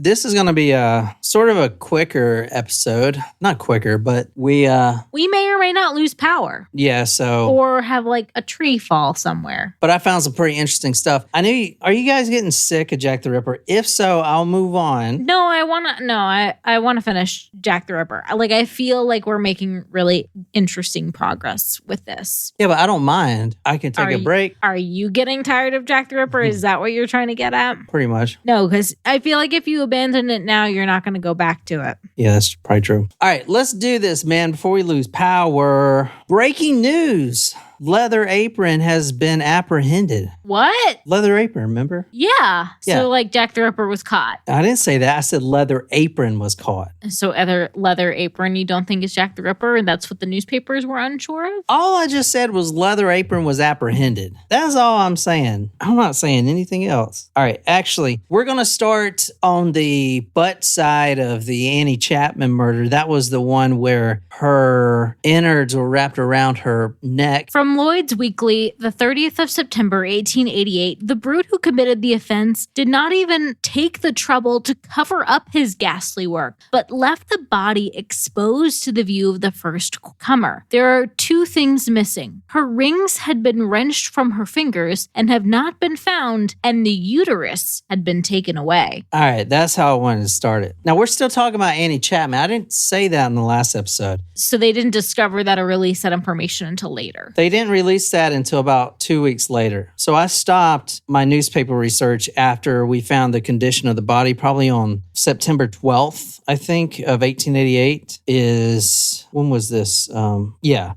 this is going to be a sort of a quicker episode. Not quicker, but we may or may not lose power. Yeah, so... Or have like a tree fall somewhere. But I found some pretty interesting stuff. Are you guys getting sick of Jack the Ripper? If so, I'll move on. No, I want to finish Jack the Ripper. I feel like we're making really interesting progress with this. Yeah, but I don't mind. I can take a break. Are you getting tired of Jack the Ripper? Is that what you're trying to get at? Pretty much. No, because I feel like if you abandon it now, you're not going to go back to it. Yeah, that's probably true. All right, let's do this, man, before we lose power. Breaking news. Leather Apron has been apprehended. What? Leather Apron, remember? Yeah. So Jack the Ripper was caught. I didn't say that. I said Leather Apron was caught. So Leather Apron you don't think is Jack the Ripper, and that's what the newspapers were unsure of? All I just said was Leather Apron was apprehended. That's all I'm saying. I'm not saying anything else. All right, actually, we're going to start on the butt side of the Annie Chapman murder. That was the one where her innards were wrapped around her neck. From Lloyd's Weekly, the 30th of September, 1888, the brute who committed the offense did not even take the trouble to cover up his ghastly work, but left the body exposed to the view of the first comer. There are two things missing. Her rings had been wrenched from her fingers and have not been found, and the uterus had been taken away. All right, that's how I wanted to start it. Now, we're still talking about Annie Chapman. I didn't say that in the last episode. So they didn't discover that or release that information until later. They didn't release that until about 2 weeks later. So I stopped my newspaper research after we found the condition of the body, probably on September 12th, I think, of 1888 is... When was this?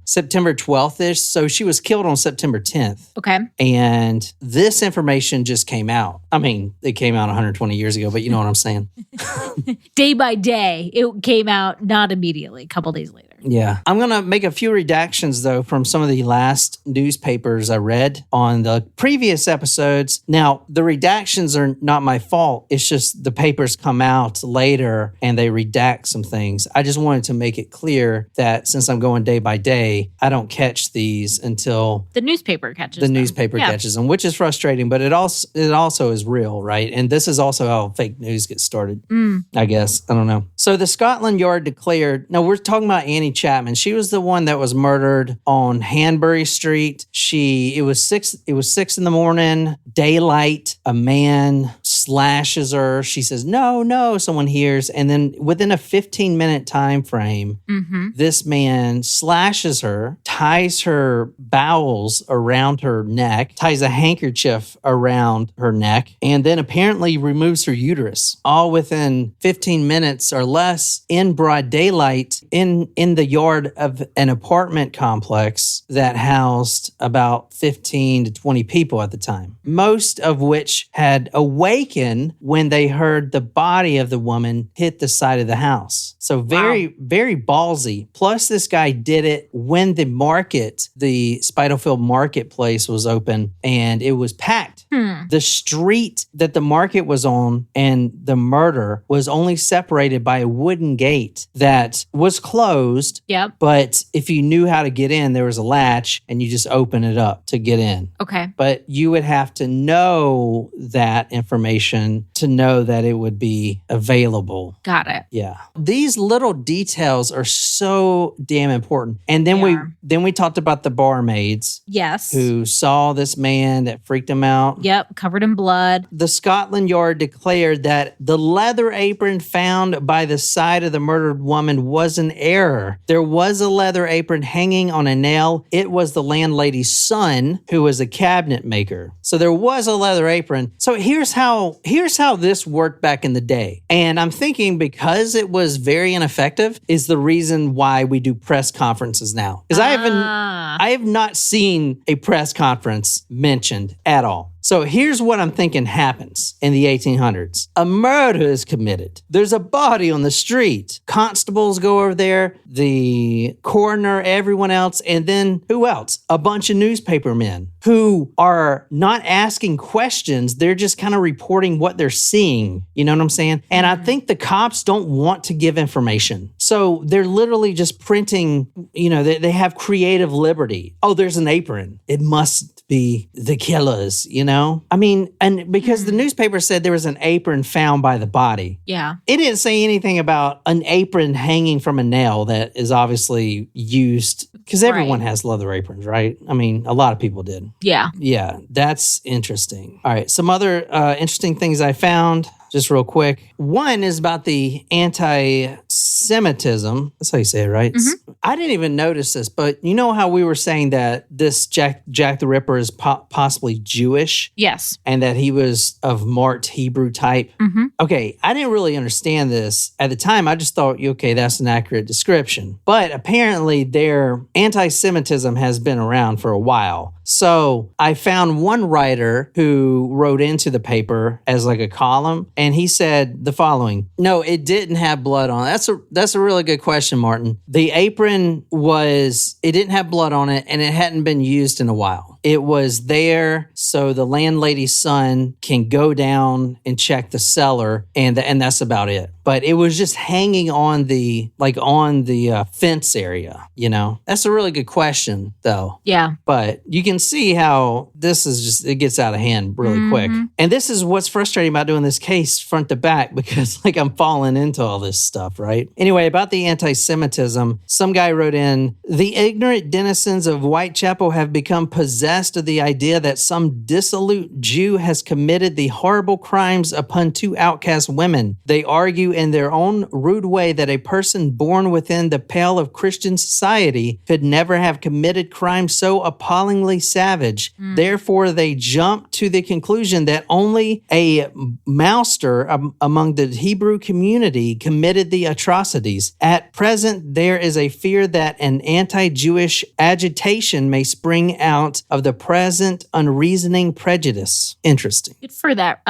September 12th-ish. So she was killed on September 10th. Okay. And this information just came out. I mean, it came out 120 years ago, but you know what I'm saying. Day by day, it came out, not immediately, a couple days later. Yeah. I'm going to make a few redactions, though, from some of the last newspapers I read on the previous episodes. Now, the redactions are not my fault. It's just the papers come out later and they redact some things. I just wanted to make it clear that since I'm going day by day, I don't catch these until... The newspaper catches them. The newspaper catches them, which is frustrating, but it also is real, right? And this is also how fake news gets started, I guess. I don't know. So the Scotland Yard declared... Now, we're talking about Annie Chapman. She was the one that was murdered on Hanbury Street. It was 6 in the morning, daylight, a man slashes her. She says, no, someone hears. And then within a 15-minute time frame, this man slashes her, ties her bowels around her neck, ties a handkerchief around her neck, and then apparently removes her uterus, all within 15 minutes or less in broad daylight in the yard of an apartment complex that housed about 15 to 20 people at the time, most of which had awakened when they heard the body of the woman hit the side of the house. So very, very ballsy. Plus, this guy did it when the Spitalfield marketplace was open and it was packed. The street that the market was on and the murder was only separated by a wooden gate that was closed. Yep. But if you knew how to get in, there was a latch and you just open it up to get in. Okay. But you would have to know that information to know that it would be available. Got it. Yeah. These little details are so damn important. And then we talked about the barmaids. Yes. Who saw this man that freaked him out. Yep. Covered in blood. The Scotland Yard declared that the leather apron found by the side of the murdered woman was an error. There was a leather apron hanging on a nail. It was the landlady's son, who was a cabinet maker. So there was a leather apron. So here's how this worked back in the day. And I'm thinking because it was very ineffective is the reason why we do press conferences now. Because I have not seen a press conference mentioned at all. So here's what I'm thinking happens in the 1800s. A murder is committed. There's a body on the street. Constables go over there, the coroner, everyone else, and then who else? A bunch of newspaper men who are not asking questions. They're just kind of reporting what they're seeing. You know what I'm saying? And I think the cops don't want to give information. So they're literally just printing, they have creative liberty. Oh, there's an apron. It must be the killers, you know? I mean, and because the newspaper said there was an apron found by the body. Yeah. It didn't say anything about an apron hanging from a nail that is obviously used, because everyone has leather aprons, right? I mean, a lot of people did. Yeah. Yeah, that's interesting. All right, some other interesting things I found. Just real quick. One is about the anti-Semitism. That's how you say it, right? Mm-hmm. I didn't even notice this, but you know how we were saying that this Jack the Ripper is possibly Jewish? Yes. And that he was of marked Hebrew type? Mm-hmm. Okay, I didn't really understand this. At the time, I just thought, okay, that's an accurate description. But apparently their anti-Semitism has been around for a while. So I found one writer who wrote into the paper as like a column, and he said the following: no, it didn't have blood on it. That's a really good question, Martin. The apron it didn't have blood on it, and it hadn't been used in a while. It was there so the landlady's son can go down and check the cellar, and that's about it. But it was just hanging on the fence area, you know? That's a really good question, though. Yeah. But you can see how this is just, it gets out of hand really quick. And this is what's frustrating about doing this case front to back, because like I'm falling into all this stuff, right? Anyway, about the anti-Semitism, some guy wrote in, the ignorant denizens of Whitechapel have become possessed of the idea that some dissolute Jew has committed the horrible crimes upon two outcast women. They argue in their own rude way that a person born within the pale of Christian society could never have committed crimes so appallingly savage. Therefore, they jump to the conclusion that only a mouster among the Hebrew community committed the atrocities. At present, there is a fear that an anti-Jewish agitation may spring out of the present unreasoning prejudice. Interesting. Good for that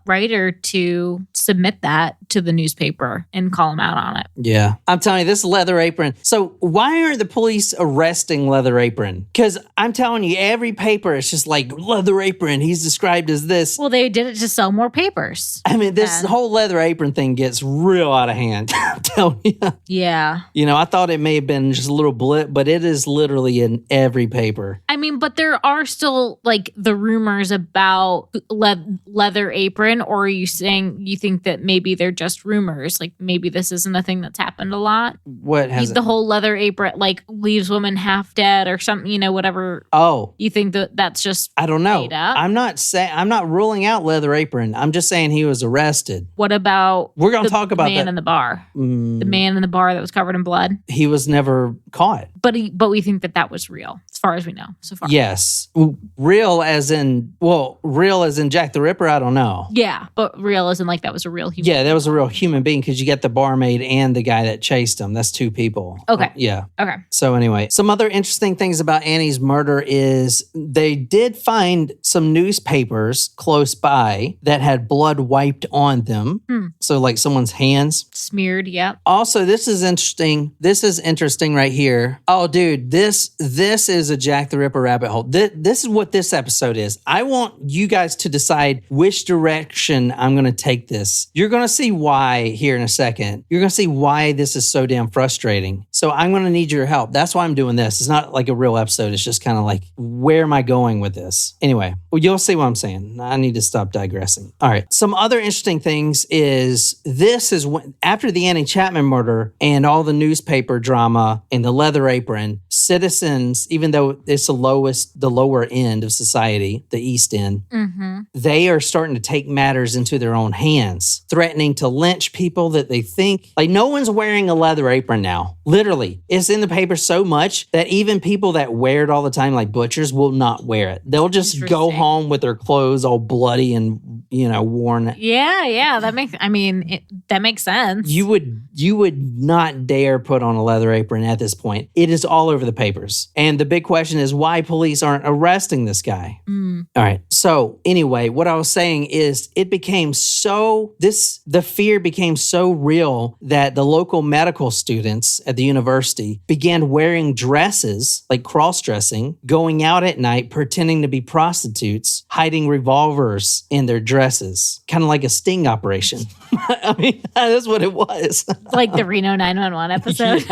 writer to submit that to the newspaper and call him out on it. Yeah. I'm telling you, this leather apron. So why aren't the police arresting Leather Apron? Because I'm telling you, every paper is just like, Leather Apron, he's described as this. Well, they did it to sell more papers. I mean, this whole Leather Apron thing gets real out of hand. I'm telling you. Yeah. You know, I thought it may have been just a little blip, but it is literally in every paper. I mean, but there are still like the rumors about Leather Apron, or are you saying you think that maybe they're just rumors? Like maybe this isn't a thing that's happened a lot? What has the whole Leather Apron like leaves women half dead or something, you know, whatever. Oh. You think that's just I don't know. made up? I'm not ruling out Leather Apron. I'm just saying he was arrested. What about We're going to talk about the man that. in the bar? The man in the bar that was covered in blood? He was never caught. But we think that was real, as far as we know so far. Yes. Real as in Jack the Ripper, I don't know. Yeah, but real as in like that was a real human. Yeah, that was a real human being, because you get the barmaid and the guy that chased him. That's two people. Okay. Yeah. Okay. So anyway, some other interesting things about Annie's murder is they did find some newspapers close by that had blood wiped on them. So like someone's hands. Smeared, yeah. Also, this is interesting. This is interesting right here. Oh, dude, this is a Jack the Ripper rabbit hole. This is what this episode is. I want you guys to decide which direction I'm going to take this. You're going to see why here in a second. You're going to see why this is so damn frustrating. So I'm going to need your help. That's why I'm doing this. It's not like a real episode. It's just kind of like, where am I going with this? Anyway, well, you'll see what I'm saying. I need to stop digressing. All right. Some other interesting things is this is when, after the Annie Chapman murder and all the newspaper drama and the Leather Apron, citizens, even though it's the lower end of society, the East End, they are starting to take matters into their own hands, threatening to lynch people that they think, like no one's wearing a leather apron now. Literally. It's in the paper so much that even people that wear it all the time, like butchers, will not wear it. They'll just go home with their clothes all bloody and, you know, worn. Yeah. That makes sense. You would not dare put on a leather apron at this point. It is all over the papers. And the big question is why police aren't arresting this guy. All right. So anyway, what I was saying is the fear became so real that the local medical students at the university began wearing dresses, like cross-dressing, going out at night, pretending to be prostitutes, hiding revolvers in their dresses, kind of like a sting operation. I mean, that's what it was. Like the Reno 911 episode.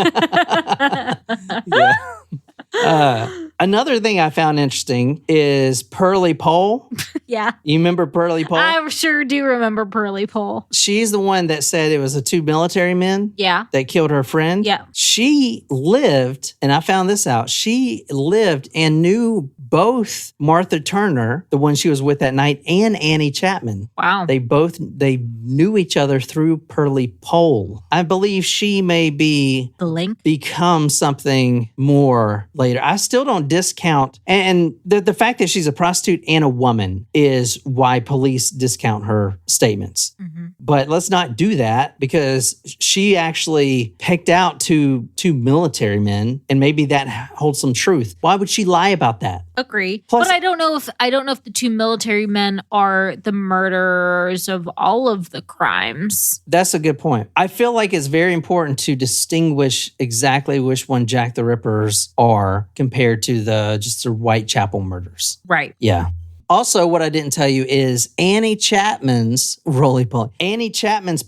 Yeah. Another thing I found interesting is Pearly Pole. Yeah. You remember Pearly Pole? I sure do remember Pearly Pole. She's the one that said it was the 2 military men that killed her friend. Yeah. She lived, and I found this out, she lived and knew both Martha Turner, the one she was with that night, and Annie Chapman. Wow. They knew each other through Pearly Pole. I believe she may be the link, become something more later. I still don't discount, and the fact that she's a prostitute and a woman is why police discount her statements. Mm-hmm. But let's not do that, because she actually picked out two military men, and maybe that holds some truth. Why would she lie about that? Agree. Plus, but I don't know if the 2 military men are the murderers of all of the crimes. That's a good point. I feel like it's very important to distinguish exactly which one Jack the Rippers are compared to the Whitechapel murders. Right. Yeah. Also, what I didn't tell you is Annie Chapman's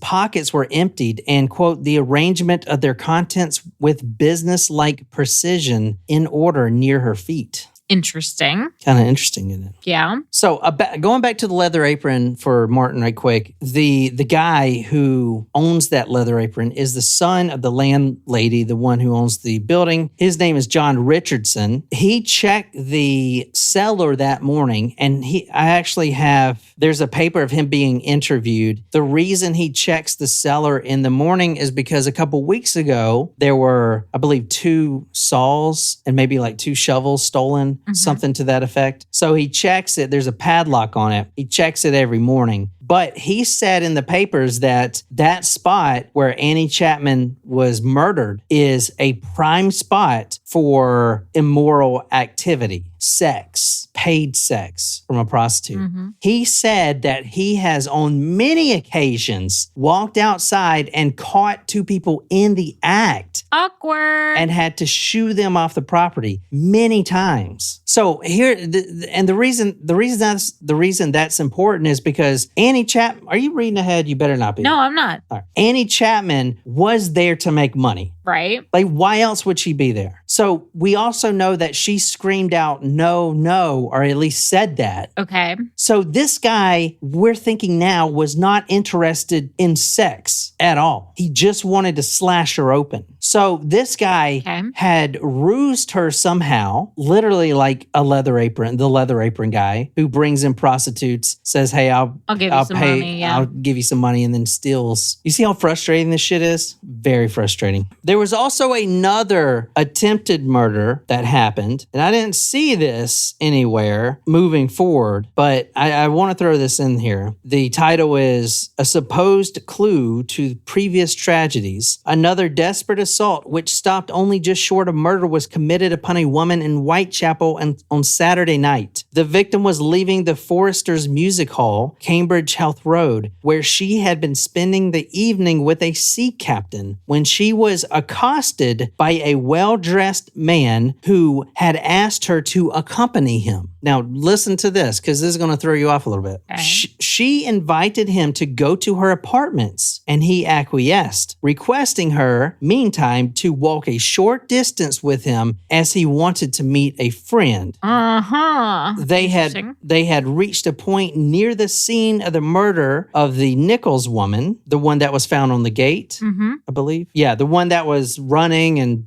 pockets were emptied and, quote, the arrangement of their contents with business-like precision in order near her feet. Interesting. Kind of interesting, isn't it? Yeah. So going back to the leather apron for Martin right quick, the guy who owns that leather apron is the son of the landlady, the one who owns the building. His name is John Richardson. He checked the cellar that morning, and there's a paper of him being interviewed. The reason he checks the cellar in the morning is because a couple weeks ago, there were, I believe, 2 saws and maybe like 2 shovels stolen. Something to that effect. So he checks it. There's a padlock on it. He checks it every morning. But he said in the papers that spot where Annie Chapman was murdered is a prime spot for immoral activity, sex, paid sex from a prostitute. Mm-hmm. He said that he has on many occasions walked outside and caught 2 people in the act. Awkward. And had to shoo them off the property many times. So here, the reason that's important is because Annie Chapman, are you reading ahead? You better not be. No, I'm not. All right. Annie Chapman was there to make money. Right. Like, why else would she be there? So we also know that she screamed out, no, or at least said that. Okay. So this guy, we're thinking now, was not interested in sex at all. He just wanted to slash her open. So this guy had rused her somehow, literally like the leather apron guy who brings in prostitutes, says, hey, I'll give you some money. Yeah. I'll give you some money, and then steals. You see how frustrating this shit is? Very frustrating. There was also another attempted murder that happened, and I didn't see this anywhere moving forward, but I want to throw this in here. The title is A Supposed Clue to Previous Tragedies. Another desperate assault, which stopped only just short of murder, was committed upon a woman in Whitechapel on Saturday night. The victim was leaving the Foresters Music Hall, Cambridge Heath Road, where she had been spending the evening with a sea captain when she was accosted by a well-dressed man who had asked her to accompany him. Now, listen to this, because this is going to throw you off a little bit. Okay. She invited him to go to her apartments, and he acquiesced, requesting her, meantime, to walk a short distance with him as he wanted to meet a friend. Uh-huh. They had reached a point near the scene of the murder of the Nichols woman, the one that was found on the gate, I believe. Yeah, the one that was running and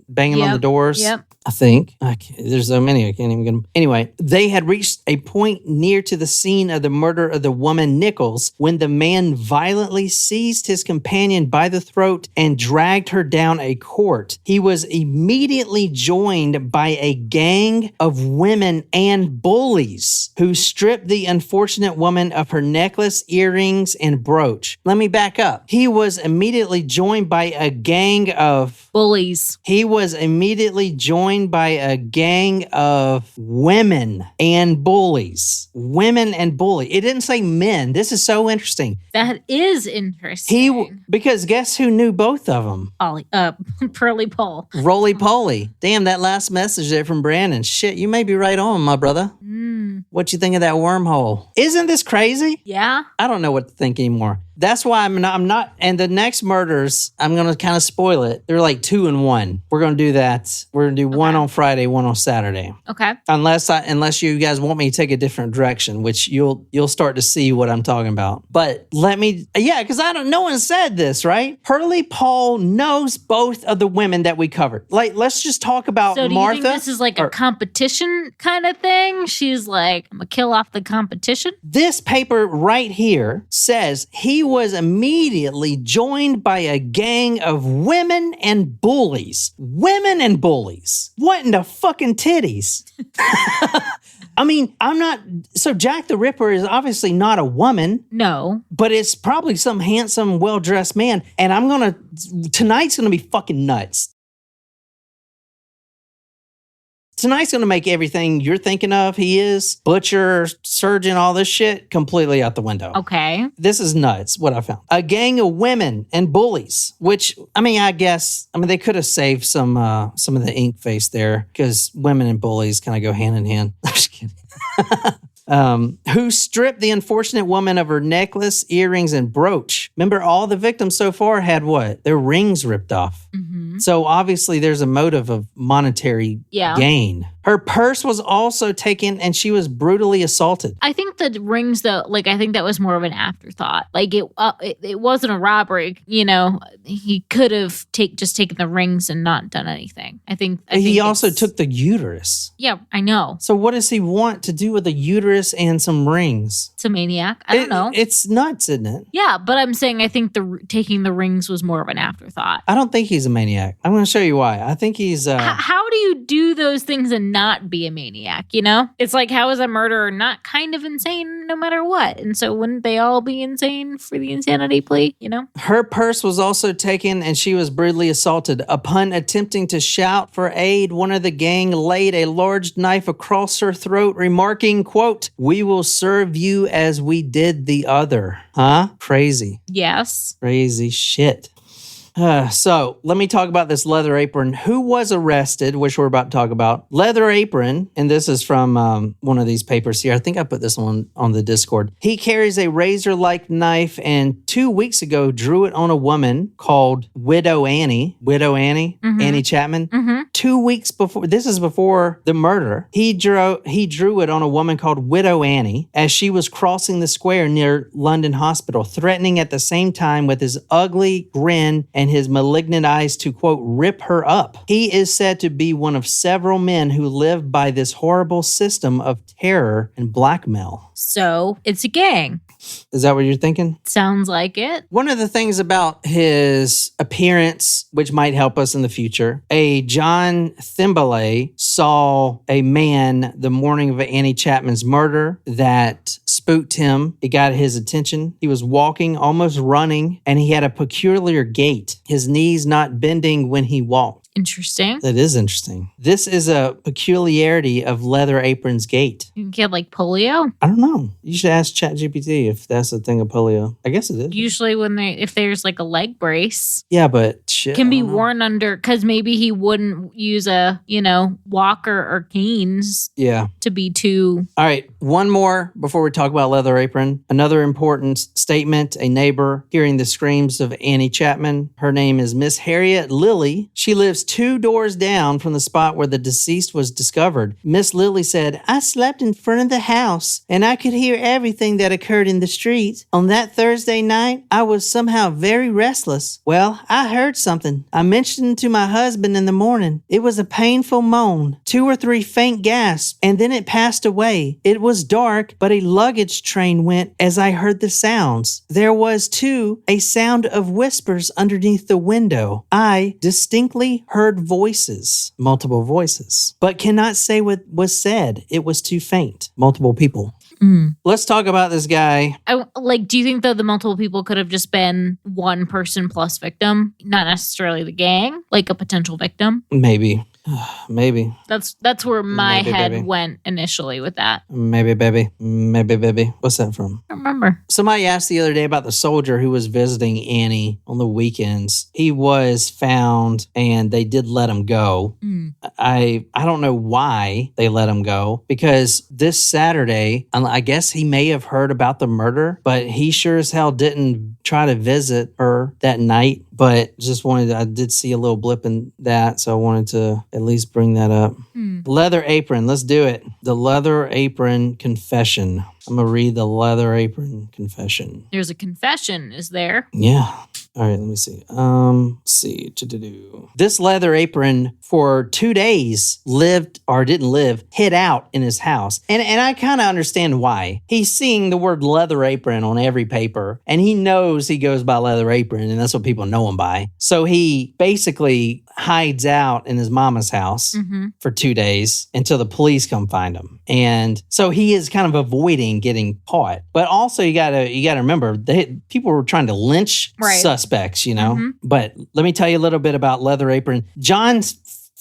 banging on the doors. Yep. I think. There's so many, I can't even get them. Anyway, they had reached a point near to the scene of the murder of the woman Nichols when the man violently seized his companion by the throat and dragged her down a court. He was immediately joined by a gang of women and bullies who stripped the unfortunate woman of her necklace, earrings, and brooch. Let me back up. He was immediately joined by a gang of bullies. He was immediately joined by a gang of women and bullies. Women and bully. It didn't say men. This is so interesting. That is interesting. Because guess who knew both of them? Pearly Pole. Roly poly. Damn, that last message there from Brandon. Shit, you may be right on, my brother. What you think of that wormhole? Isn't this crazy? Yeah. I don't know what to think anymore. That's why I'm not. And the next murders, I'm going to kind of spoil it. They're like 2 and 1. We're going to do that. We're going to do one on Friday, one on Saturday. Okay. Unless you guys want me to take a different direction, which you'll start to see what I'm talking about. But because no one said this, right? Hurley Paul knows both of the women that we covered. Like, let's just talk about So do Martha. you think this is like a competition kind of thing? She's like, I'm going to kill off the competition? This paper right here says he was immediately joined by a gang of women and bullies. Women and bullies. What in the fucking titties? I mean, so Jack the Ripper is obviously not a woman. No. But it's probably some handsome, well-dressed man. And tonight's going to be fucking nuts. Tonight's going to make everything you're thinking of, he is, butcher, surgeon, all this shit, completely out the window. Okay. This is nuts, what I found. A gang of women and bullies, which, I guess they could have saved some of the ink face there, because women and bullies kind of go hand in hand. I'm just kidding. Who stripped the unfortunate woman of her necklace, earrings, and brooch. Remember, all the victims so far had what? Their rings ripped off. Mm-hmm. So obviously there's a motive of monetary gain. Her purse was also taken and she was brutally assaulted. I think the rings, though, I think that was more of an afterthought. It wasn't a robbery. He could have just taken the rings and not done anything. I think he also took the uterus. Yeah, I know. So what does he want to do with a uterus and some rings? It's a maniac. I don't know. It's nuts, isn't it? Yeah, but I'm saying I think taking the rings was more of an afterthought. I don't think he's a maniac. I'm going to show you why. I think he's... How do you do those things and not be a maniac, It's like, how is a murderer not kind of insane no matter what? And so wouldn't they all be insane for the insanity plea, Her purse was also taken and she was brutally assaulted. Upon attempting to shout for aid, one of the gang laid a large knife across her throat, remarking, quote, "We will serve you as we did the other." Huh? Crazy. Yes. Crazy shit. So let me talk about this Leather Apron. Who was arrested, which we're about to talk about. Leather Apron, and this is from one of these papers here. I think I put this one on the Discord. He carries a razor-like knife and 2 weeks ago drew it on a woman called Widow Annie. Mm-hmm. Annie Chapman. Mm-hmm. 2 weeks before, this is before the murder, he drew it on a woman called Widow Annie as she was crossing the square near London Hospital, threatening at the same time with his ugly grin and his malignant eyes to, quote, rip her up. He is said to be one of several men who live by this horrible system of terror and blackmail. So it's a gang. Is that what you're thinking? Sounds like it. One of the things about his appearance, which might help us in the future, a John Thimbley saw a man the morning of Annie Chapman's murder that spooked him. It got his attention. He was walking, almost running, and he had a peculiar gait, his knees not bending when he walked. Interesting. That is interesting. This is a peculiarity of Leather Apron's gait. You can get like polio? I don't know. You should ask ChatGPT if that's a thing of polio. I guess it is. Usually if there's like a leg brace. Yeah, but shit. Can be worn under, because maybe he wouldn't use a, walker or canes. Yeah. To be too. All right. One more before we talk about Leather Apron. Another important statement. A neighbor hearing the screams of Annie Chapman. Her name is Miss Harriet Lilly. She lives 2 doors down from the spot where the deceased was discovered. Miss Lilly said, "I slept in front of the house and I could hear everything that occurred in the street. On that Thursday night, I was somehow very restless. Well, I heard something. I mentioned it to my husband in the morning. It was a painful moan, 2 or 3 faint gasps, and then it passed away. It was dark, but a luggage train went as I heard the sounds. There was, too, a sound of whispers underneath the window. I distinctly heard voices, multiple voices, but cannot say what was said. It was too faint. Multiple people." Let's talk about this guy. Do you think though the multiple people could have just been one person plus victim, not necessarily the gang, like a potential victim? Maybe. Maybe. That's where my Maybe, head baby. went initially with that. Maybe, baby. Maybe, baby. What's that from? I don't remember. Somebody asked the other day about the soldier who was visiting Annie on the weekends. he was found and they did let him go. I don't know why they let him go, because this Saturday, I guess he may have heard about the murder, but he sure as hell didn't try to visit her that night. But I did see a little blip in that, so I wanted to at least bring that up. Leather apron, let's do it. The leather apron confession. I'm going to read the leather apron confession. There's a confession, is there? Yeah. All right, let me see. This leather apron for 2 days hid out in his house. And I kind of understand why. He's seeing the word leather apron on every paper, and he knows he goes by leather apron, and that's what people know him by. So he basically hides out in his mama's house for 2 days until the police come find him. And so he is kind of avoiding getting caught. But also you gotta remember, people were trying to lynch suspects, you know. But let me tell you a little bit about leather apron. John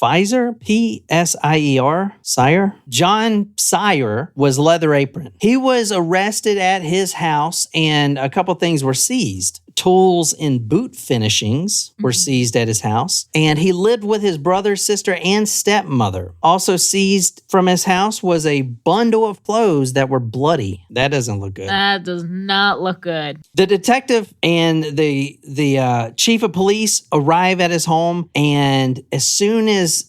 Pfizer, P-S-I-E-R, Sire. John Sire was leather apron. He was arrested at his house and a couple things were seized. Tools and boot finishings were seized at his house. And he lived with his brother, sister, and stepmother. Also seized from his house was a bundle of clothes that were bloody. That doesn't look good. That does not look good. The detective and the chief of police arrive at his home, and as soon as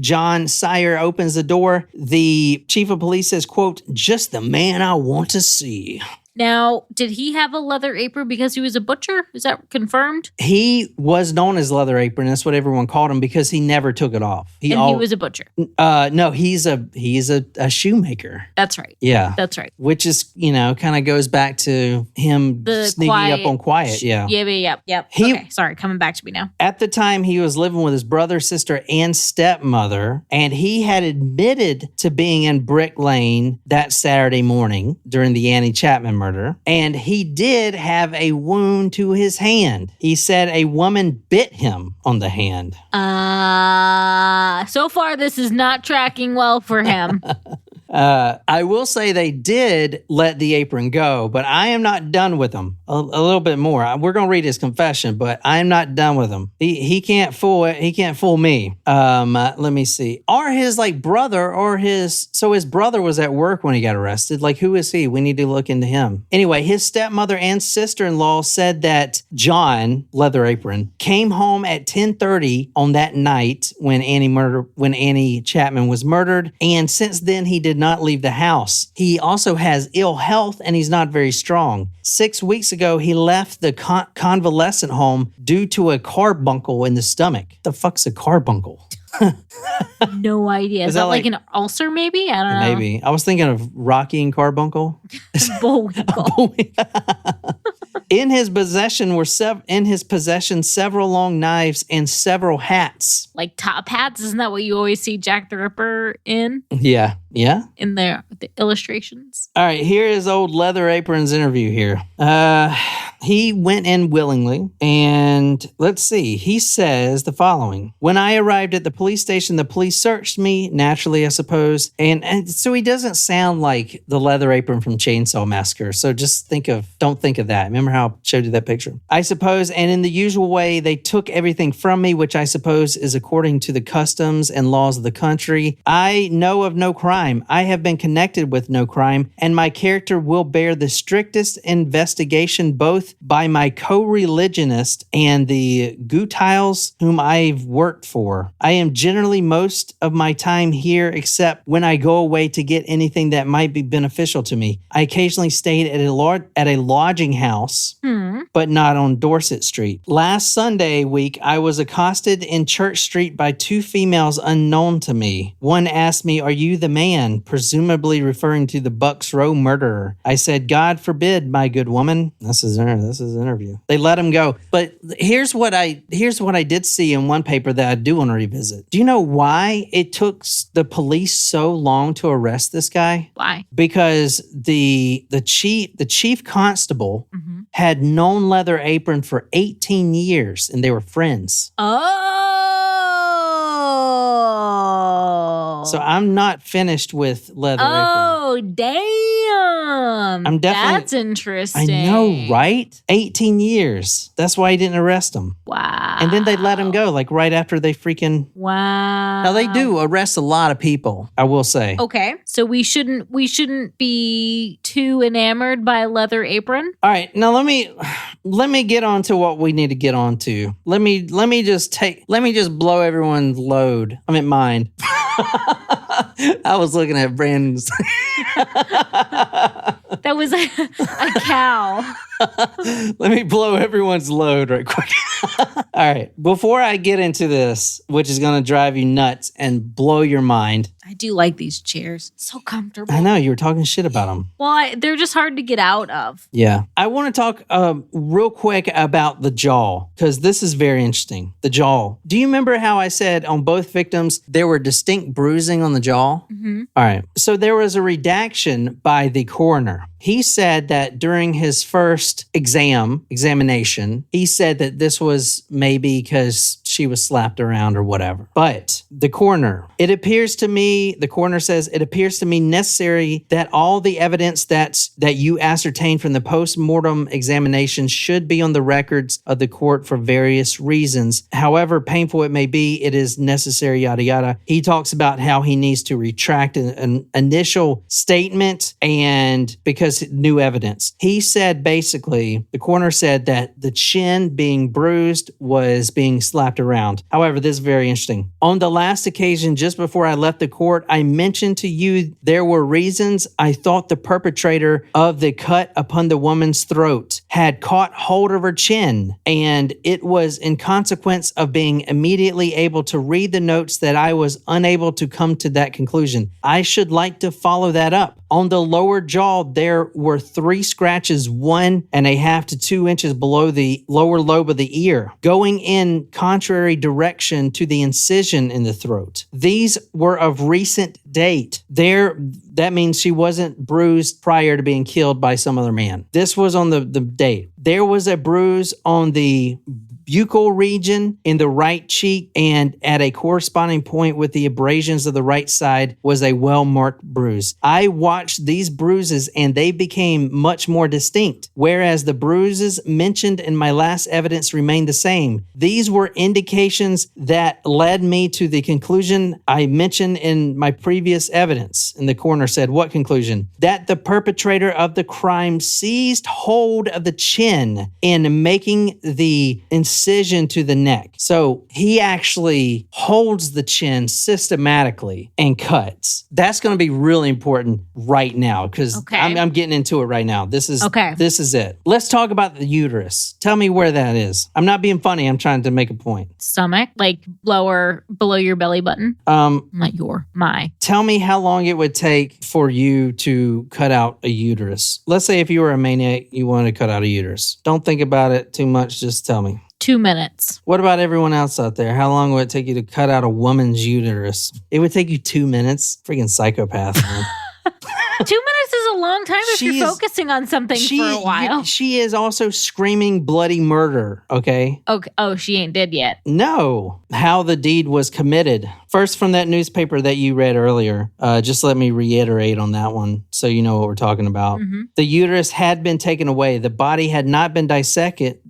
John Sire, opens the door, the chief of police says, quote, "Just the man I want to see." Now, did he have a leather apron because he was a butcher? Is that confirmed? He was known as Leather Apron. That's what everyone called him because he never took it off. He was a butcher. No, he's a shoemaker. That's right. Yeah. That's right. Which is, kind of goes back to him sneaking up on Quiet. Yeah. Yep. Okay, sorry, coming back to me now. At the time, he was living with his brother, sister, and stepmother, and he had admitted to being in Brick Lane that Saturday morning during the Annie Chapman murder. And he did have a wound to his hand. He said a woman bit him on the hand. So far, this is not tracking well for him. I will say they did let the apron go, but I am not done with him. A little bit more. We're going to read his confession, but I am not done with him. He can't fool it. He can't fool me. Let me see. Or his brother so his brother was at work when he got arrested. Who is he? We need to look into him. Anyway, his stepmother and sister-in-law said that John, Leather Apron, came home at 10:30 on that night when Annie Chapman was murdered. And since then, he did not leave the house. He also has ill health and he's not very strong. 6 weeks ago, he left the convalescent home due to a carbuncle in the stomach. The fuck's a carbuncle? No idea. Is that like an ulcer maybe? I don't know. Maybe. I was thinking of Rocky and Carbuncle. Bullwinkle. In his possession several long knives and several hats. Like top hats? Isn't that what you always see Jack the Ripper in? Yeah. In the illustrations. All right, here is old Leather Apron's interview here. He went in willingly, and let's see. He says the following. When I arrived at the police station, the police searched me, naturally, I suppose. And so he doesn't sound like the Leather Apron from Chainsaw Massacre. So just don't think of that. Remember how I showed you that picture? I suppose, and in the usual way, they took everything from me, which I suppose is according to the customs and laws of the country. I know of no crime. I have been connected with no crime, and my character will bear the strictest investigation both by my co-religionist and the Gutiles whom I've worked for. I am generally most of my time here except when I go away to get anything that might be beneficial to me. I occasionally stayed at a lodging house, but not on Dorset Street. Last Sunday week, I was accosted in Church Street by two females unknown to me. One asked me, "Are you the man?" presumably referring to the Bucks Row murderer. I said, "God forbid, my good woman." This is interview. They let him go. But here's what I did see in one paper that I do want to revisit. Do you know why it took the police so long to arrest this guy? Why? Because the chief constable had known Leather Apron for 18 years and they were friends. Oh. So I'm not finished with Leather Apron. Oh, damn. I'm definitely. That's interesting. I know, right? 18 years. That's why he didn't arrest him. Wow. And then they let him go, like right after they freaking. Wow. Now they do arrest a lot of people, I will say. Okay. So we shouldn't be too enamored by a leather apron. All right. Now let me get on to what we need to get on to. Let me just blow everyone's load. I mean mine. I was looking at Brandon's. That was a cow. Let me blow everyone's load right quick. All right. Before I get into this, which is going to drive you nuts and blow your mind. I do like these chairs. So comfortable. I know. You were talking shit about them. Well, they're just hard to get out of. Yeah. I want to talk real quick about the jaw, because this is very interesting. The jaw. Do you remember how I said on both victims, there were distinct bruising on the jaw? Mm-hmm. All right. So there was a redaction by the coroner. He said that during his first examination, he said that this was maybe because she was slapped around or whatever. But the coroner says, it appears to me necessary that all the evidence that you ascertained from the post-mortem examination should be on the records of the court for various reasons. However painful it may be, it is necessary, yada, yada. He talks about how he needs to retract an initial statement and because new evidence. He said basically, the coroner said that the chin being bruised was being slapped around. However, this is very interesting. On the last occasion, just before I left the court, I mentioned to you there were reasons I thought the perpetrator of the cut upon the woman's throat had caught hold of her chin, and it was in consequence of being immediately able to read the notes that I was unable to come to that conclusion. I should like to follow that up. On the lower jaw, there were 3 scratches, 1.5 to 2 inches below the lower lobe of the ear, going in contrary direction to the incision in the throat. These were of recent date. That means she wasn't bruised prior to being killed by some other man. This was on the date. There was a bruise on the buccal region in the right cheek, and at a corresponding point with the abrasions of the right side was a well-marked bruise. I watched these bruises and they became much more distinct, whereas the bruises mentioned in my last evidence remained the same. These were indications that led me to the conclusion I mentioned in my previous evidence. And the coroner said, what conclusion? That the perpetrator of the crime seized hold of the chin in making the incision to the neck. So he actually holds the chin systematically and cuts. That's going to be really important right now because I'm getting into it right now. This is it. Let's talk about the uterus. Tell me where that is. I'm not being funny. I'm trying to make a point. Stomach, like below your belly button. My. Tell me how long it would take for you to cut out a uterus. Let's say if you were a maniac, you wanted to cut out a uterus. Don't think about it too much. Just tell me. 2 minutes. What about everyone else out there? How long would it take you to cut out a woman's uterus? It would take you 2 minutes? Freaking psychopath, man. 2 minutes is a long time if you're focusing on something for a while. She is also screaming bloody murder, okay? Okay. Oh, she ain't dead yet. No. How the deed was committed. First, from that newspaper that you read earlier, just let me reiterate on that one so you know what we're talking about. Mm-hmm. The uterus had been taken away. The body had not been dissected,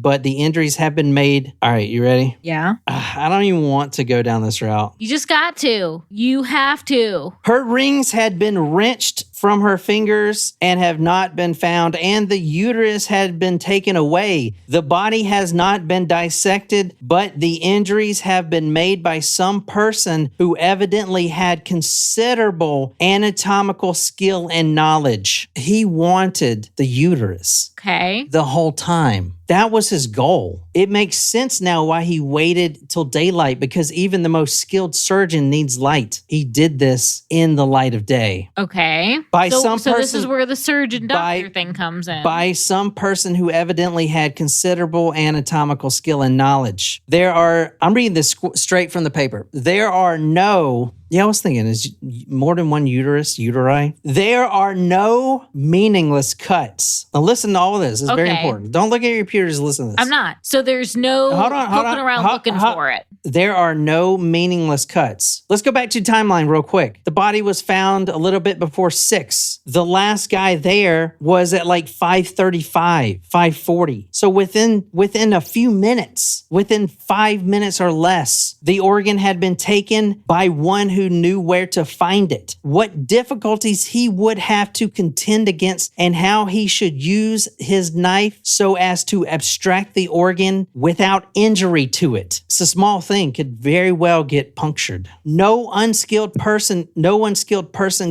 but the injuries have been made. All right, you ready? Yeah. I don't even want to go down this route. You just got to. You have to. Her rings had been wrenched from her fingers and have not been found, and the uterus had been taken away. The body has not been dissected, but the injuries have been made by some person who evidently had considerable anatomical skill and knowledge. He wanted the uterus. Okay. The whole time. That was his goal. It makes sense now why he waited till daylight, because even the most skilled surgeon needs light. He did this in the light of day. Okay. So this is where the surgeon doctor thing comes in. By some person who evidently had considerable anatomical skill and knowledge. I'm reading this straight from the paper. There are no Yeah, I was thinking, is more than one uteri? There are no meaningless cuts. Now listen to all of this. It's very important. Don't look at your computers, listen to this. I'm not. So there's no poking around looking for it. There are no meaningless cuts. Let's go back to timeline real quick. The body was found a little bit before 6. The last guy there was at like 5:35, 5:40. So within a few minutes, within 5 minutes or less, the organ had been taken by one who knew where to find it. What difficulties he would have to contend against and how he should use his knife so as to abstract the organ without injury to it. It's a small thing, could very well get punctured. No unskilled person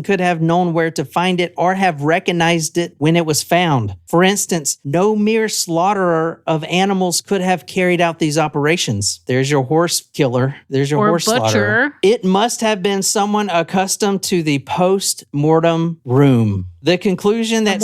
could have known where to find it or have recognized it when it was found. For instance, no mere slaughterer of animals could have carried out these operations. There's your horse killer. There's your horse slaughterer. It must have been someone accustomed to the post-mortem room. The conclusion that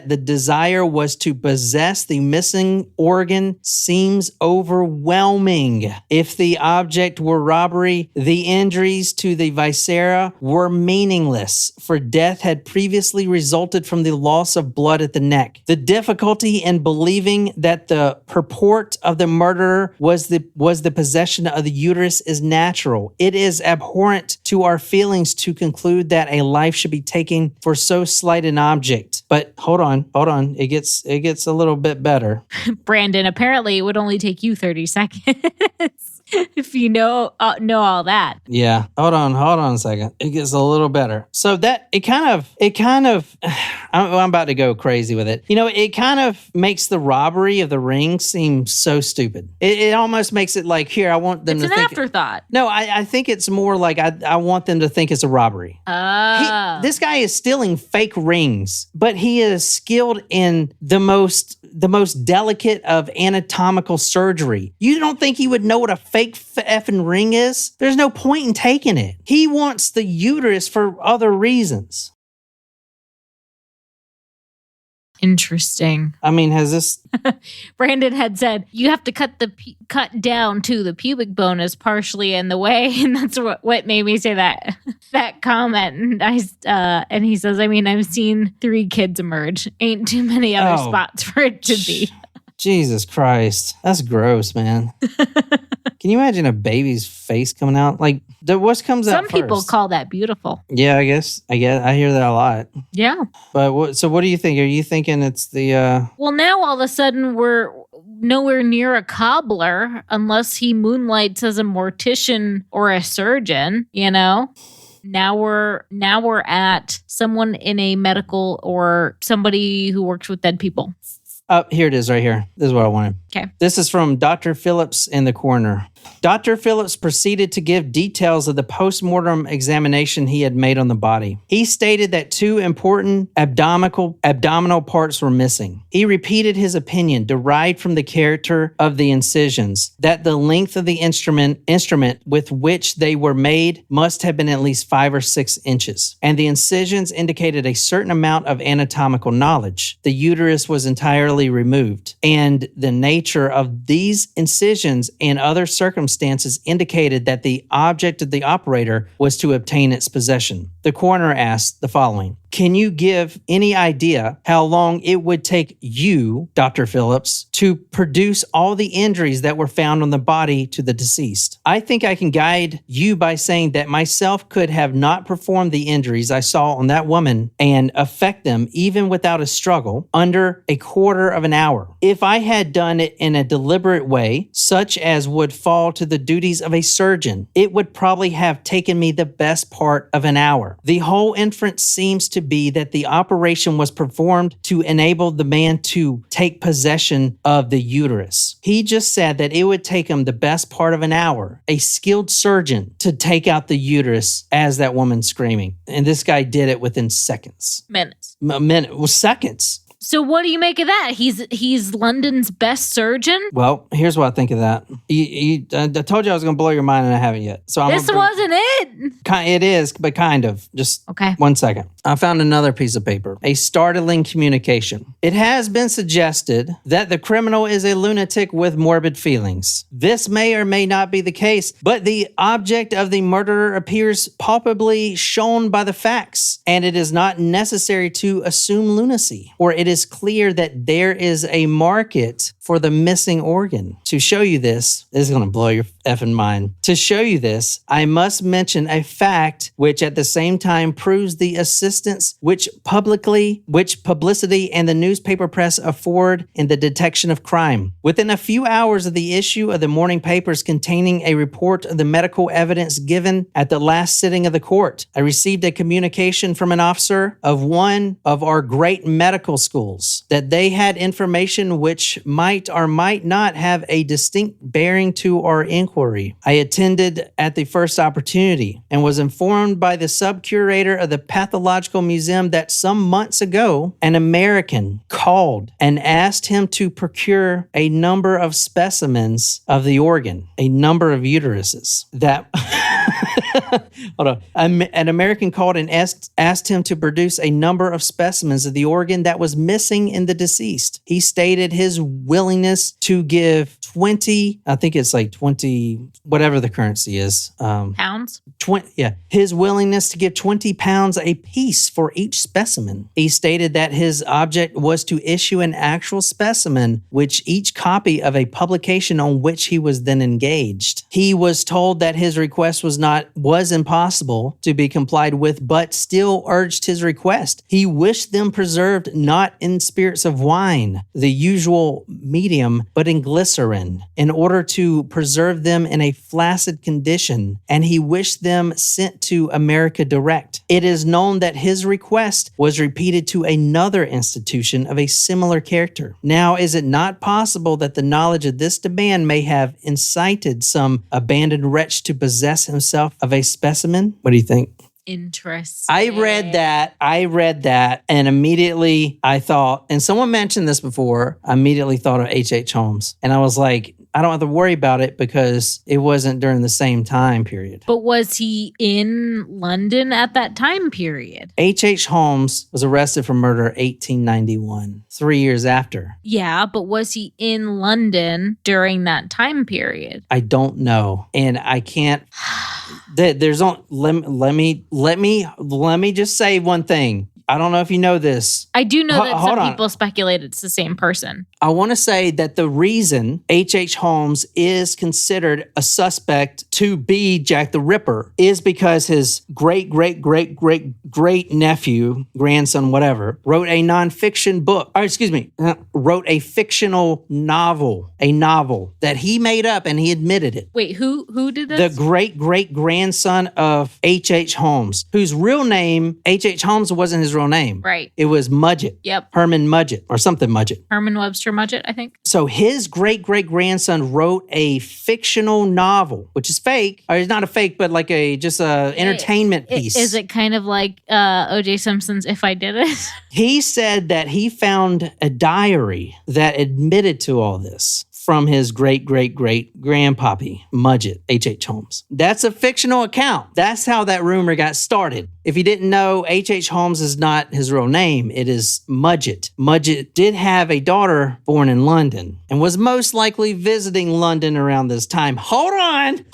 the desire was to possess the missing organ seems overwhelming. If the object were robbery, the injuries to the viscera were meaningless, for death had previously resulted from the loss of blood at the neck. The difficulty in believing that the purport of the murderer was the possession of the uterus is natural. It is abhorrent to our feelings to conclude that a life should be taken for so slight an object. But hold on. It gets a little bit better. Brandon, apparently it would only take you 30 seconds if you know all that. Yeah. Hold on a second. It gets a little better. So that it kind of I'm about to go crazy with it. It kind of makes the robbery of the ring seem so stupid. It almost makes it like, here, I want them to think. It's an afterthought. No, I think it's more like I want them to think it's a robbery. This guy is stealing fake rings, but he is skilled in the most delicate of anatomical surgery. You don't think he would know what a fake effing ring is? There's no point in taking it. He wants the uterus for other reasons. Interesting. I mean, has this... Brandon had said, you have to cut down to the pubic bone is partially in the way. And that's what made me say that comment. And he says, I've seen 3 kids emerge. Ain't too many other spots for it to be. Jesus Christ. That's gross, man. Can you imagine a baby's face coming out? Like, what comes out first? Some people call that beautiful. Yeah, I guess. I hear that a lot. Yeah. But what do you think? Are you thinking it's the... Well, now all of a sudden we're nowhere near a cobbler unless he moonlights as a mortician or a surgeon, Now we're at someone in a medical or somebody who works with dead people. Here it is right here. This is what I wanted. Okay. This is from Dr. Phillips in the coroner. Dr. Phillips proceeded to give details of the post-mortem examination he had made on the body. He stated that 2 important abdominal parts were missing. He repeated his opinion, derived from the character of the incisions, that the length of the instrument with which they were made must have been at least 5 or 6 inches, and the incisions indicated a certain amount of anatomical knowledge. The uterus was entirely removed, and the nature of these incisions and other circumstances indicated that the object of the operator was to obtain its possession. The coroner asked the following: can you give any idea how long it would take you, Dr. Phillips, to produce all the injuries that were found on the body to the deceased? I think I can guide you by saying that myself could have not performed the injuries I saw on that woman and affect them, even without a struggle, under a quarter of an hour. If I had done it in a deliberate way, such as would fall to the duties of a surgeon, it would probably have taken me the best part of an hour. The whole inference seems to be that the operation was performed to enable the man to take possession of the uterus. He just said that it would take him the best part of an hour, a skilled surgeon, to take out the uterus as that woman's screaming. And this guy did it within seconds. Minutes. Seconds. So what do you make of that? He's London's best surgeon? Well, here's what I think of that. I told you I was going to blow your mind, and I haven't yet. So This wasn't it. It is, but kind of. Just okay. 1 second. I found another piece of paper. A startling communication. It has been suggested that the criminal is a lunatic with morbid feelings. This may or may not be the case, but the object of the murderer appears palpably shown by the facts, and it is not necessary to assume lunacy, or it is clear that there is a market for the missing organ. To show you this is going to blow your effing mind. To show you this, I must mention a fact which at the same time proves the assistance which publicity and the newspaper press afford in the detection of crime. Within a few hours of the issue of the morning papers containing a report of the medical evidence given at the last sitting of the court, I received a communication from an officer of one of our great medical schools that they had information which might or might not have a distinct bearing to our inquiry. I attended at the first opportunity and was informed by the sub-curator of the pathological museum that some months ago, an American called and asked him to procure a number of specimens of the organ, a number of uteruses that... Hold on. An American called and asked him to produce a number of specimens of the organ that was missing in the deceased. He stated his willingness to give 20, I think it's like 20, whatever the currency is. Pounds? 20, yeah. His willingness to give 20 pounds a piece for each specimen. He stated that his object was to issue an actual specimen, which each copy of a publication on which he was then engaged. He was told that his request was impossible to be complied with, but still urged his request. He wished them preserved not in spirits of wine, the usual medium, but in glycerin, in order to preserve them in a flaccid condition, and he wished them sent to America direct. It is known that his request was repeated to another institution of a similar character. Now, is it not possible that the knowledge of this demand may have incited some abandoned wretch to possess himself of a specimen? What do you think? Interesting. I read that, and immediately I thought, and someone mentioned this before, I immediately thought of H.H. Holmes. And I was like, I don't have to worry about it because it wasn't during the same time period. But was he in London at that time period? H.H. Holmes was arrested for murder 1891, 3 years after. Yeah, but was he in London during that time period? I don't know. And I can't... There's on. Let me just say one thing. I don't know if you know this. I do know that some people speculate it's the same person. I want to say that the reason H.H. Holmes is considered a suspect to be Jack the Ripper is because his great nephew, grandson, whatever, wrote a nonfiction book. Wrote a fictional novel. A novel that he made up, and he admitted it. Wait, who did this? The great grandson of H.H. Holmes, whose real name, H.H. Holmes wasn't his real name. Right. It was Mudgett. Yep. Herman Mudgett or something Mudgett. Herman Webster Mudgett, I think. So his great-grandson wrote a fictional novel, which is fake. Or it's not a fake, but like just a entertainment piece. Is it kind of like O.J. Simpson's If I Did It? He said that he found a diary that admitted to all this from his great-grandpappy, Mudgett, H.H. Holmes. That's a fictional account. That's how that rumor got started. If you didn't know, H.H. Holmes is not his real name. It is Mudgett. Mudgett did have a daughter born in London and was most likely visiting London around this time. Hold on.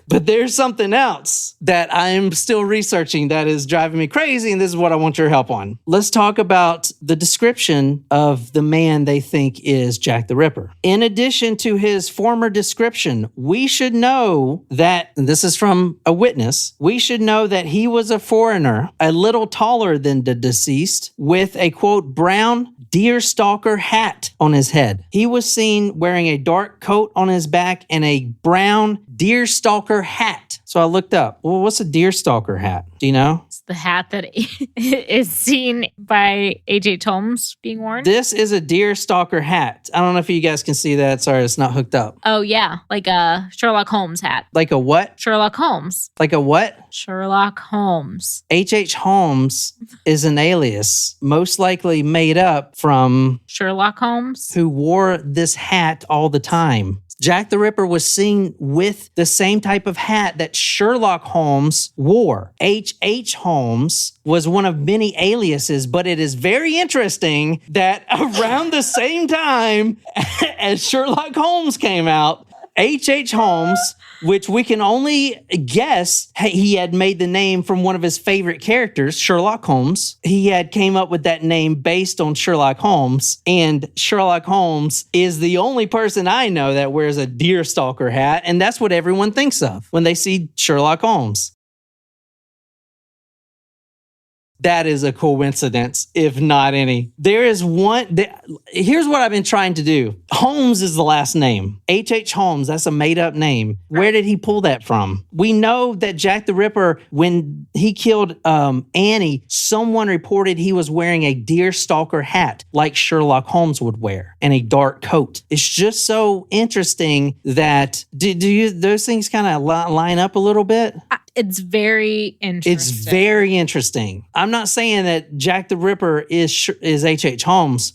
But there's something else that I'm still researching that is driving me crazy, and this is what I want your help on. Let's talk about the description of the man they think is Jack the Ripper. In addition to his former description, we should know that, and this is from a witness, we should know that he was a foreigner, a little taller than the deceased, with a, quote, brown deerstalker hat on his head. He was seen wearing a dark coat on his back and a brown deerstalker hat. So I looked up, well, what's a deerstalker hat? Do you know? It's the hat that is seen by H.H. Holmes being worn? This is a deerstalker hat. I don't know if you guys can see that. Sorry, it's not hooked up. Oh, yeah. Like a Sherlock Holmes hat. Like a what? Sherlock Holmes. Like a what? Sherlock Holmes. H.H. Holmes is an alias, most likely made up from Sherlock Holmes, who wore this hat all the time. Jack the Ripper was seen with the same type of hat that Sherlock Holmes wore. H.H. Holmes was one of many aliases, but it is very interesting that around the same time as Sherlock Holmes came out, H.H. Holmes, which we can only guess he had made the name from one of his favorite characters, Sherlock Holmes. He had came up with that name based on Sherlock Holmes, and Sherlock Holmes is the only person I know that wears a deerstalker hat, and that's what everyone thinks of when they see Sherlock Holmes. That is a coincidence, if not any. There is one. Here's what I've been trying to do. Holmes is the last name. H.H. Holmes, that's a made-up name. Where did he pull that from? We know that Jack the Ripper, when he killed Annie, someone reported he was wearing a deerstalker hat like Sherlock Holmes would wear and a dark coat. It's just so interesting that those things kind of line up a little bit? It's very interesting. It's very interesting. I'm not saying that Jack the Ripper is H.H. Holmes.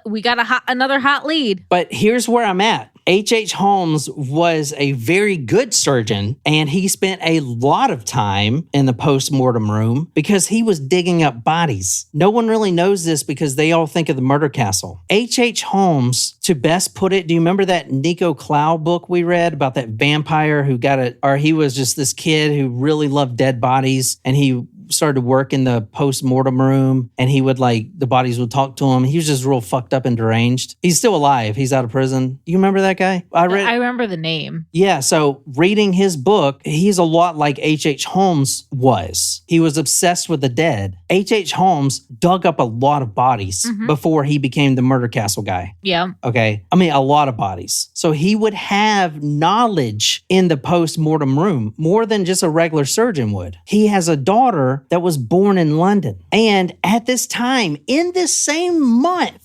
We got another hot lead. But here's where I'm at. H.H. Holmes was a very good surgeon, and he spent a lot of time in the post-mortem room because he was digging up bodies. No one really knows this because they all think of the murder castle. H.H. Holmes, to best put it, do you remember that Nico Cloud book we read about that vampire who he was just this kid who really loved dead bodies, and he started to work in the post-mortem room, and he would the bodies would talk to him. He was just real fucked up and deranged. He's still alive. He's out of prison. You remember that guy? I remember the name. Yeah, so reading his book, he's a lot like H.H. Holmes was. He was obsessed with the dead. H.H. Holmes dug up a lot of bodies before he became the murder castle guy. Yeah. Okay? I mean, a lot of bodies. So he would have knowledge in the post-mortem room more than just a regular surgeon would. He has a daughter that was born in London. And at this time, in this same month,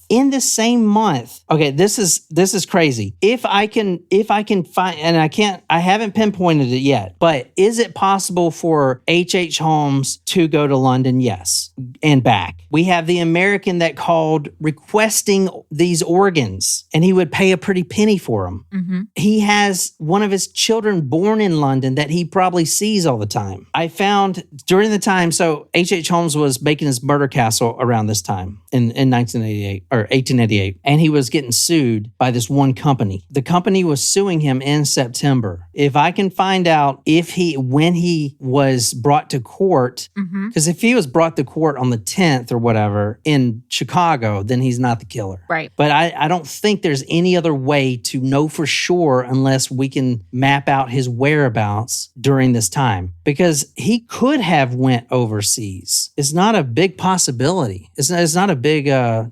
okay, this is crazy. If I can find, and I haven't pinpointed it yet, but is it possible for H.H. Holmes to go to London? Yes. And back. We have the American that called requesting these organs, and he would pay a pretty penny for them. Mm-hmm. He has one of his children born in London that he probably sees all the time. I found during the time, so H.H. Holmes was making his murder castle around this time in 1988 or 1888, and he was getting sued by this one company. The company was suing him in September. If I can find out when he was brought to court, because if he was brought to court on the 10th or whatever in Chicago, then he's not the killer. Right. But I don't think there's any other way to know for sure unless we can map out his whereabouts during this time, because he could have went overseas. It's not a big possibility. It's not a big. I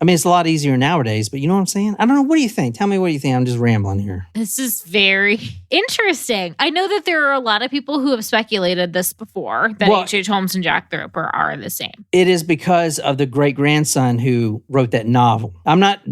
mean, it's a lot easier nowadays, but you know what I'm saying? I don't know. What do you think? Tell me what you think. I'm just rambling here. This is very interesting. I know that there are a lot of people who have speculated this before, that H.H. Holmes and Jack the Ripper are the same. It is because of the great-grandson who wrote that novel.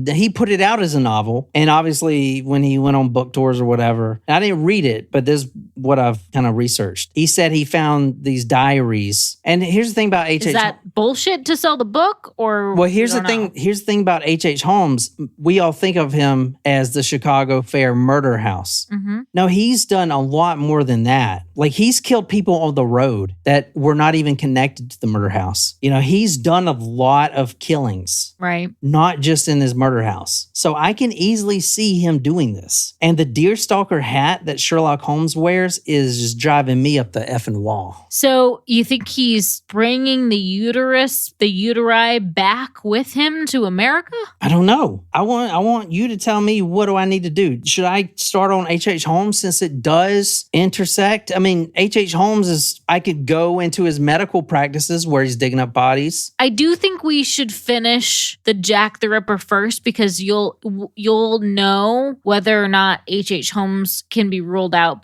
He put it out as a novel, and obviously when he went on book tours or whatever, I didn't read it, but this is what I've kind of researched. He said he found these diaries. And here's the thing about H.H. Is that bullshit to sell the book, or? Well, here's the thing. Here's the thing about H.H. Holmes. We all think of him as the Chicago Fair murder house. Mm-hmm. No, he's done a lot more than that. Like, he's killed people on the road that were not even connected to the murder house. You know, he's done a lot of killings. Right. Not just in his murder house. So I can easily see him doing this. And the deerstalker hat that Sherlock Holmes wears is just driving me up the effing wall. So you think he's bringing the uteri back with him to America? I don't know. I want you to tell me, what do I need to do? Should I start on H.H. Holmes since it does intersect? I mean, mean, H.H. Holmes is, I could go into his medical practices where he's digging up bodies. I do think we should finish the Jack the Ripper first because you'll know whether or not H.H. Holmes can be ruled out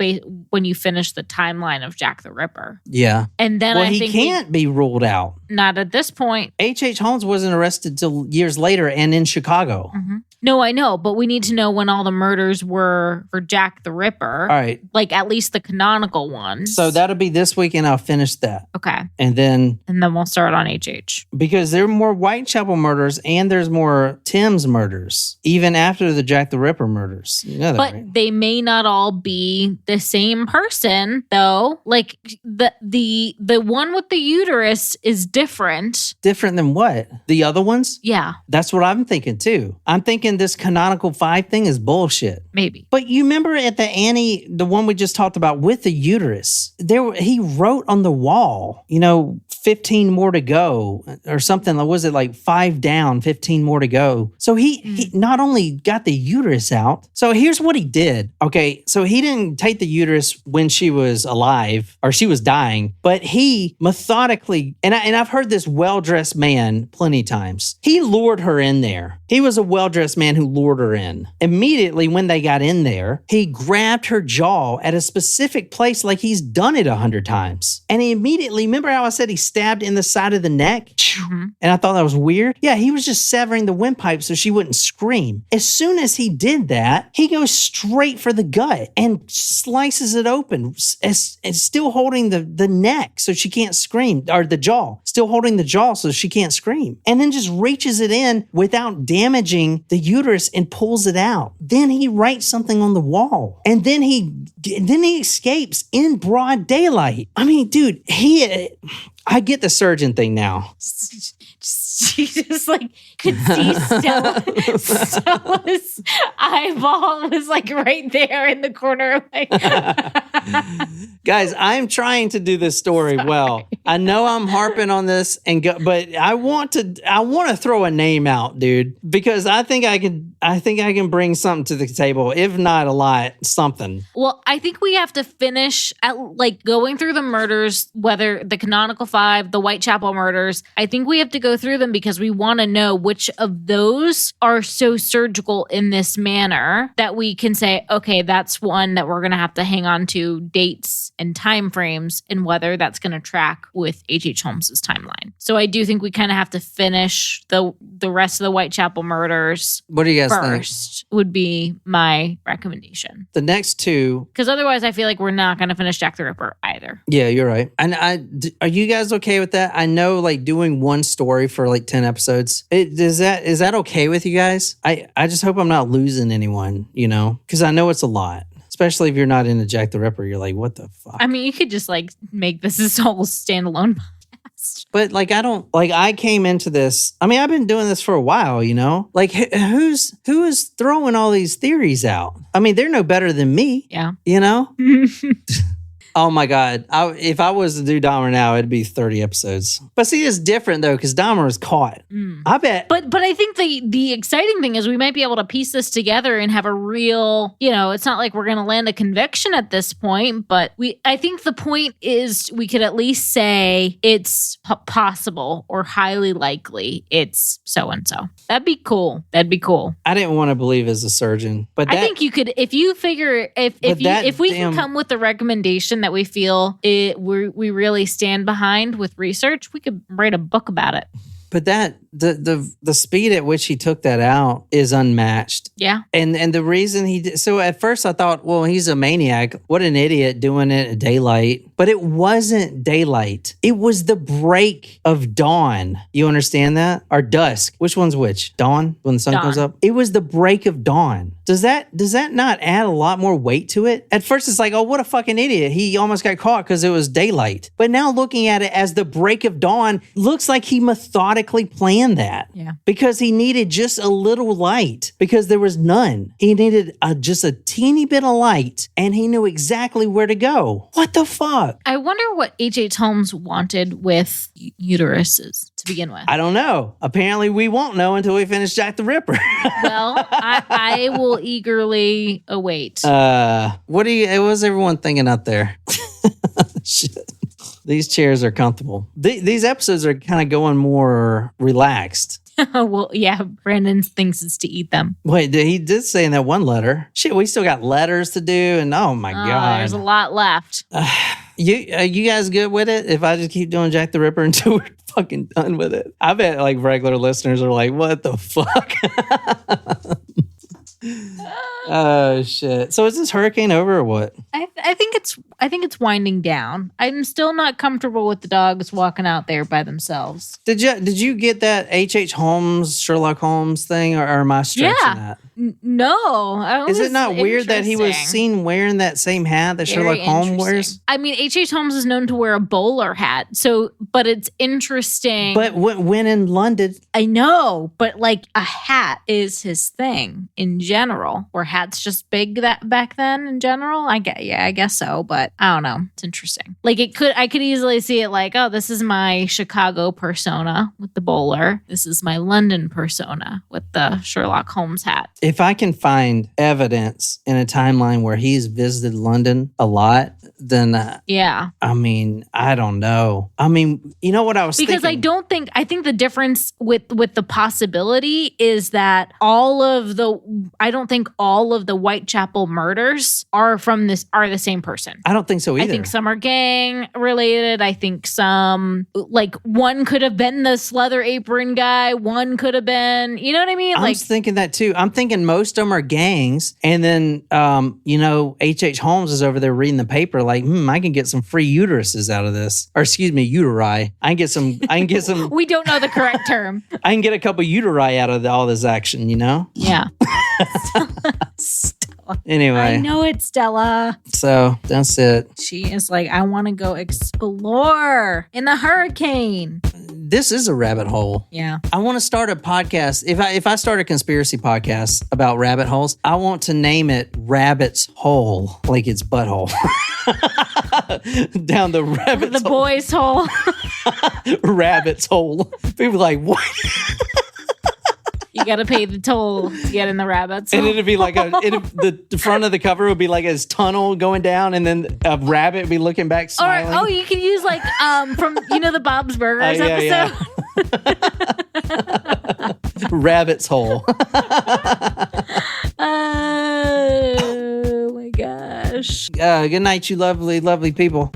when you finish the timeline of Jack the Ripper. Yeah. And then I think he can't be ruled out. Not at this point. H.H. Holmes wasn't arrested till years later and in Chicago. Mm-hmm. No, I know, but we need to know when all the murders were for Jack the Ripper. All right. Like at least the canonical ones. So that'll be this week and I'll finish that. Okay. And then we'll start on HH. Because there are more Whitechapel murders and there's more Thames murders, even after the Jack the Ripper murders. You know that, but right? They may not all be the same person, though. Like the one with the uterus is different. Different than what? The other ones? Yeah. That's what I'm thinking too. I'm thinking this canonical 5 thing is bullshit. Maybe. But you remember at the one we just talked about with the uterus, he wrote on the wall, 15 more to go or something. Was it like 5 down, 15 more to go? So he not only got the uterus out. So here's what he did. Okay. So he didn't take the uterus when she was alive or she was dying, but he methodically, and I've heard this well-dressed man plenty of times. He lured her in there. He was a well-dressed man who lured her in. Immediately when they got in there, he grabbed her jaw at a specific place like he's done it 100 times. And he immediately, remember how I said he stabbed in the side of the neck? Mm-hmm. And I thought that was weird. Yeah, he was just severing the windpipe so she wouldn't scream. As soon as he did that, he goes straight for the gut and slices it open and still holding the neck so she can't scream, or the jaw, still holding the jaw so she can't scream. And then just reaches it in without damaging the uterus and pulls it out. Then he writes something on the wall. And then he escapes in broad daylight. I mean, dude, I get the surgeon thing now. She just like could see Stella's eyeball was like right there in the corner. Like, guys, I'm trying to do this story well. I know I'm harping on this but I want to throw a name out, dude, because I think I can bring something to the table, if not a lot, something. Well, I think we have to finish like going through the murders, whether the canonical 5, the Whitechapel murders. I think we have to go through them because we want to know which of those are so surgical in this manner that we can say, okay, that's one that we're going to have to hang on to dates and time frames and whether that's going to track with H.H. Holmes's timeline. So I do think we kind of have to finish the rest of the Whitechapel murders. What do you guys first think? Would be my recommendation. The next 2. Because otherwise I feel like we're not going to finish Jack the Ripper either. Yeah, you're right. And are you guys okay with that? I know like doing one story for like 10 episodes. Is that okay with you guys? I just hope I'm not losing anyone, because I know it's a lot. Especially if you're not into Jack the Ripper, you're like, what the fuck? I mean, you could just like make this whole standalone podcast. But like, I came into this. I mean, I've been doing this for a while, Like, who is throwing all these theories out? I mean, they're no better than me. Yeah. Oh my God. If I was to do Dahmer now, it'd be 30 episodes. But see, it's different though, because Dahmer is caught. I bet. But I think the exciting thing is we might be able to piece this together and have a real, it's not like we're going to land a conviction at this point, but I think the point is we could at least say it's possible or highly likely it's so-and-so. That'd be cool. I didn't want to believe as a surgeon, but I think you could, if you figure, if we can come with a recommendation that we feel we really stand behind with research, we could write a book about it. But that the speed at which he took that out is unmatched. Yeah. And the reason he did, so at first I thought, well, he's a maniac. What an idiot doing it at daylight. But it wasn't daylight. It was the break of dawn. You understand that? Or dusk. Which one's which? Dawn, when the sun comes up? It was the break of dawn. Does that not add a lot more weight to it? At first it's like, oh, what a fucking idiot. He almost got caught because it was daylight. But now looking at it as the break of dawn, looks like he methodically planned that. Yeah. Because he needed just a little light because there was none. He needed just a teeny bit of light and he knew exactly where to go. What the fuck? I wonder what H.H. Holmes wanted with uteruses to begin with. I don't know. Apparently we won't know until we finish Jack the Ripper. Well, I will eagerly await. What was everyone thinking out there? Shit. These chairs are comfortable. These episodes are kind of going more relaxed. Well, yeah, Brandon thinks it's to eat them. Wait, he did say in that one letter. Shit, we still got letters to do, and oh my God. There's a lot left. You guys good with it? If I just keep doing Jack the Ripper until we're fucking done with it? I bet like regular listeners are like, what the fuck? Oh shit! So is this hurricane over or what? I think it's winding down. I'm still not comfortable with the dogs walking out there by themselves. Did you get that H.H. Holmes, Sherlock Holmes thing, or am I stretching that? No. Is it not weird that he was seen wearing that same hat that Sherlock Holmes wears? I mean, H.H. Holmes is known to wear a bowler hat, but it's interesting. But when in London, I know, but like a hat is his thing in general. Were hats just big that back then in general? I guess so, but I don't know. It's interesting. Like I could easily see it like, oh, this is my Chicago persona with the bowler. This is my London persona with the Sherlock Holmes hat. If I can find evidence in a timeline where he's visited London a lot, then yeah. I mean, I don't know. I mean, you know what I was thinking? Because I think the difference with the possibility is that I don't think all of the Whitechapel murders are the same person. I don't think so either. I think some are gang related. I think some, like, one could have been this leather apron guy. One could have been, you know what I mean? I was thinking that too. I'm thinking most of them are gangs. And then, H.H. Holmes is over there reading the paper like, I can get some free uteruses out of this. Or excuse me, uteri. I can get some. We don't know the correct term. I can get a couple uteri out of all this action, you know? Yeah. Stella. Anyway. I know it, Stella. So that's it. She is like, I want to go explore in the hurricane. This is a rabbit hole. Yeah. I want to start a podcast. If I start a conspiracy podcast about rabbit holes, I want to name it Rabbit's Hole, like it's butthole. Down the rabbit's the hole. boys' hole. Rabbit's hole. People are like, what? You got to pay the toll to get in the rabbits. And it'd be like the front of the cover would be like his tunnel going down, and then a rabbit would be looking back smiling. Or, you can use like from the Bob's Burgers episode. Yeah. Rabbit's hole. Oh my gosh. Good night, you lovely, lovely people.